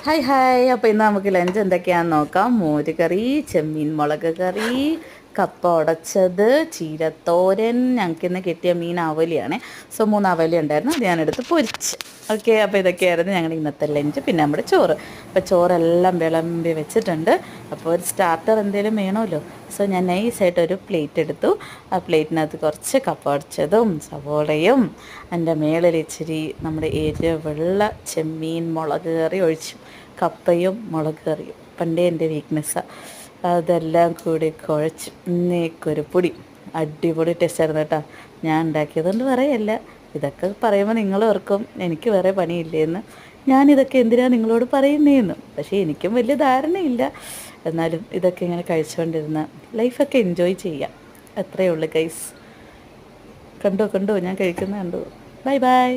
Hi hi. അപ്പോൾ ഇന്ന് നമുക്ക് ലഞ്ച് എന്തൊക്കെയാണെന്ന് നോക്കാം. മോര് കറി, ചെമ്മീൻ മുളക് കറി, കപ്പ ഉടച്ചത്, ചീരത്തോരൻ. ഞങ്ങൾക്ക് ഇന്ന് കിട്ടിയ മീൻ അവലിയാണ്. സോ 3 അവലി ഉണ്ടായിരുന്നു, അത് ഞാനെടുത്ത് പൊരിച്ച്. ഓക്കെ, അപ്പോൾ ഇതൊക്കെയായിരുന്നു ഞങ്ങളുടെ ഇന്നത്തെ ലഞ്ച്. പിന്നെ നമ്മുടെ ചോറ്. അപ്പോൾ ചോറെല്ലാം വിളമ്പി വെച്ചിട്ടുണ്ട്. അപ്പോൾ ഒരു സ്റ്റാർട്ടർ എന്തെങ്കിലും വേണമല്ലോ. സോ ഞാൻ നൈസായിട്ടൊരു പ്ലേറ്റ് എടുത്തു. ആ പ്ലേറ്റിനകത്ത് കുറച്ച് കപ്പ ഉടച്ചതും സവോളയും അതിൻ്റെ മേളിൽ ഇച്ചിരി നമ്മുടെ എരിവുള്ള ചെമ്മീൻ മുളക് കറി ഒഴിച്ചു. കപ്പയും മുളക് കറിയും പണ്ടേ എൻ്റെ വീക്ക്നെസ്സാണ്. അതെല്ലാം കൂടി കുഴച്ച് ഇന്നേക്കൊരു പൊടി. അടിപൊളി ടേസ്റ്റായിരുന്നു കേട്ടോ. ഞാൻ ഉണ്ടാക്കിയതുകൊണ്ട് പറയല്ല, ഇതൊക്കെ പറയുമ്പോൾ നിങ്ങൾ ഓർക്കും എനിക്ക് വേറെ പണിയില്ലേന്ന്. ഞാനിതൊക്കെ എന്തിനാണ് നിങ്ങളോട് പറയുന്നതെന്ന്. പക്ഷേ എനിക്കും വലിയ ധാരണയില്ല. എന്നാലും ഇതൊക്കെ ഇങ്ങനെ കഴിച്ചുകൊണ്ടിരുന്ന ലൈഫൊക്കെ എൻജോയ് ചെയ്യാം. അത്രയേ ഉള്ളൂ ഗൈസ്. കണ്ടോ ഞാൻ കഴിക്കുന്ന കണ്ടു. Bye bye.